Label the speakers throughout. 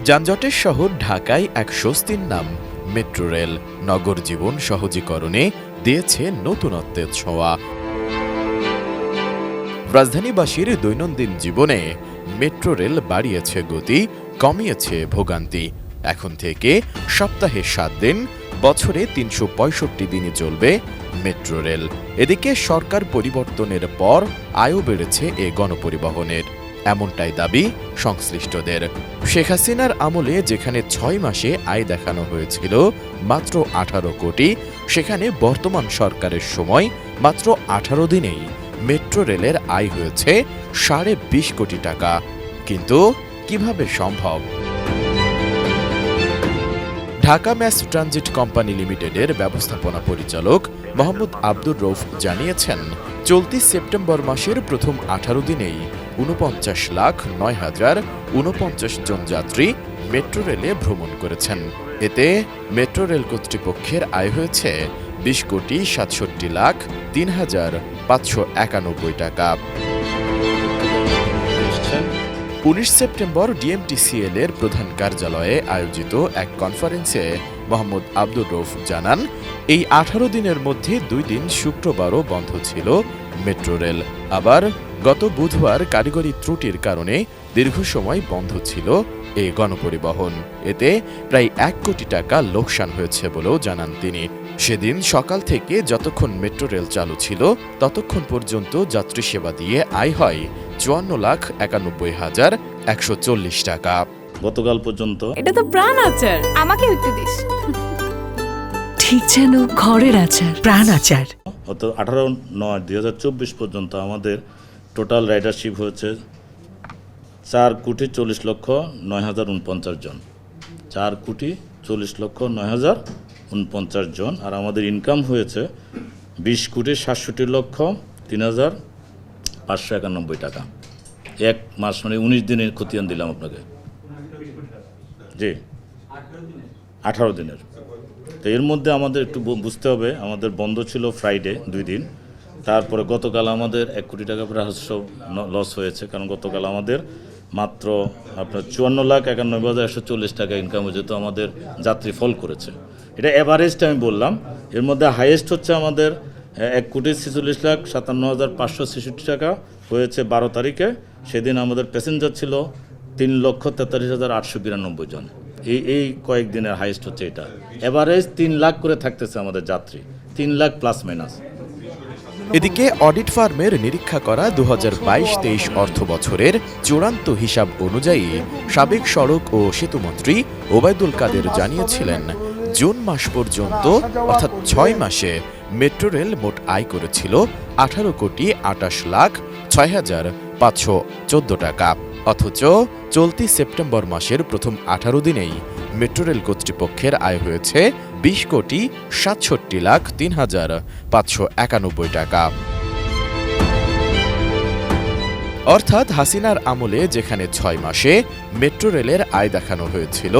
Speaker 1: যানজটের শহর ঢাকায় এক স্বস্তির নাম মেট্রো রেল। নগর জীবন সহজীকরণে দিয়েছে নতুনত্বের ছোঁয়া। রাজধানীবাসীর দৈনন্দিন জীবনে মেট্রো রেল বাড়িয়েছে গতি, কমিয়েছে ভোগান্তি। এখন থেকে সপ্তাহে 7 দিন, বছরে 365 দিনই চলবে মেট্রো রেল। এদিকে সরকার পরিবর্তনের পর আয়ও বেড়েছে এ গণপরিবহনের, এমনটাই দাবি সংশ্লিষ্টদের। শেখ হাসিনার আমলে যেখানে 6 মাসে আয় দেখানো হয়েছিল মাত্র 18 কোটি, সেখানে বর্তমান সরকারের সময় মাত্র 18 দিনেই মেট্রো রেলের আয় হয়েছে 20.5 কোটি টাকা। কিন্তু কিভাবে সম্ভব? ঢাকা ম্যাস ট্রানজিট কোম্পানি লিমিটেডের ব্যবস্থাপনা পরিচালক মোহাম্মদ আব্দুর রৌফ জানিয়েছেন, চলতি সেপ্টেম্বর মাসের প্রথম 18 দিনেই 49,09,049 জন যাত্রী মেট্রো রেলে ভ্রমণ করেছেন। এতে মেট্রো রেল কর্তৃপক্ষের আয় হয়েছে 20,67,03,591 টাকা। 19 সেপ্টেম্বর ডিএমটিসিএল এর প্রধান কার্যালয়ে আয়োজিত এক কনফারেন্সে মোহাম্মদ আব্দুর রৌফ জানান, এই 18 দিনের মধ্যে 2 দিন শুক্রবারও বন্ধ ছিল মেট্রো রেল। আবার গত বুধবার কারিগরি ত্রুটির কারণে দীর্ঘ সময় বন্ধ ছিল এই গণপরিবহন। এতে প্রায় 1 কোটি টাকা লোকসান হয়েছে বলেও জানান তিনি। সেদিন সকাল থেকে যতক্ষণ মেট্রো রেল চালু ছিল ততক্ষণ পর্যন্ত যাত্রী সেবা দিয়ে আয় হয় 54,91,140 টাকা।
Speaker 2: গতকাল পর্যন্ত
Speaker 3: এটা তো প্রাণ আচার, আমাকে একটু দিস।
Speaker 4: ঠিক যেন ঘরের আচার, প্রাণ আচার।
Speaker 2: 18/9/2024 পর্যন্ত আমাদের টোটাল রাইডারশিপ হয়েছে 4,40,09,049 জন। 4,40,09,049 জন। আর আমাদের ইনকাম হয়েছে 20,67,03,591 টাকা। এক মাস মানে 19 দিনের খতিয়ান দিলাম আপনাকে। জি, 18 দিনের। তো এর মধ্যে আমাদের একটু বুঝতে হবে, আমাদের বন্ধ ছিল ফ্রাইডে 2 দিন। তারপরে গতকাল আমাদের 1 কোটি টাকা রাজস্ব লস হয়েছে, কারণ গতকাল আমাদের মাত্র আপনার 54,91,140 টাকা ইনকাম হয়েছে। তো আমাদের যাত্রী ফল করেছে, এটা এভারেজটা আমি বললাম। এর মধ্যে হাইয়েস্ট হচ্ছে আমাদের 1,46,57,566 টাকা হয়েছে 12 তারিখে। সেদিন আমাদের প্যাসেঞ্জার ছিল 3,43,892 জন। এই কয়েকদিনের হাইয়েস্ট হচ্ছে এটা। এভারেজ 3 লাখ করে থাকতেছে আমাদের যাত্রী, 3 লাখ প্লাস মাইনাস।
Speaker 1: এদিকে অডিট ফার্মের নিরীক্ষা করা 2022-23 অর্থ বছরের চূড়ান্ত হিসাব অনুযায়ী সাবেক সড়ক ও সেতুমন্ত্রী ওবায়দুল কাদের জানিয়েছিলেন, জুন মাস পর্যন্ত অর্থাৎ 6 মাসে মেট্রো রেল মোট আয় করেছিল 18,28,06,514 টাকা। অথচ চলতি সেপ্টেম্বর মাসের প্রথম 18 দিনেই মেট্রো রেল কর্তৃপক্ষের আয় হয়েছে 20,67,03,591 টাকা। অর্থাৎ হাসিনার আমলে যেখানে 6 মাসে মেট্রো রেলের আয় দেখানো হয়েছিল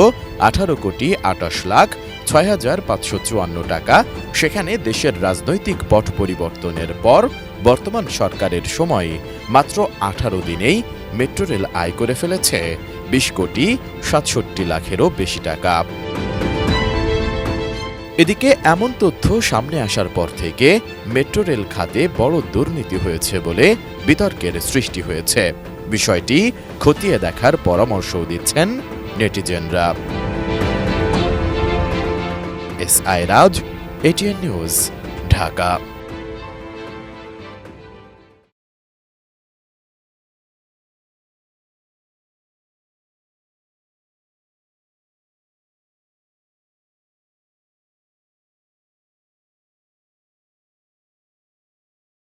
Speaker 1: 18,28,06,554 টাকা, সেখানে দেশের রাজনৈতিক পট পরিবর্তনের পর বর্তমান সরকারের সময় মাত্র 18 দিনেই মেট্রো রেল আয় করে ফেলেছে 20,67,00,000-এরও বেশি টাকা। এদিকে এমন তথ্য সামনে আসার পর থেকে মেট্রো রেল খাতে বড় দুর্নীতি হয়েছে বলে বিতর্কের সৃষ্টি হয়েছে। বিষয়টি খতিয়ে দেখার পরামর্শও দিচ্ছেন নেটিজেনরা। S I Raj, ATN news, Dhaka.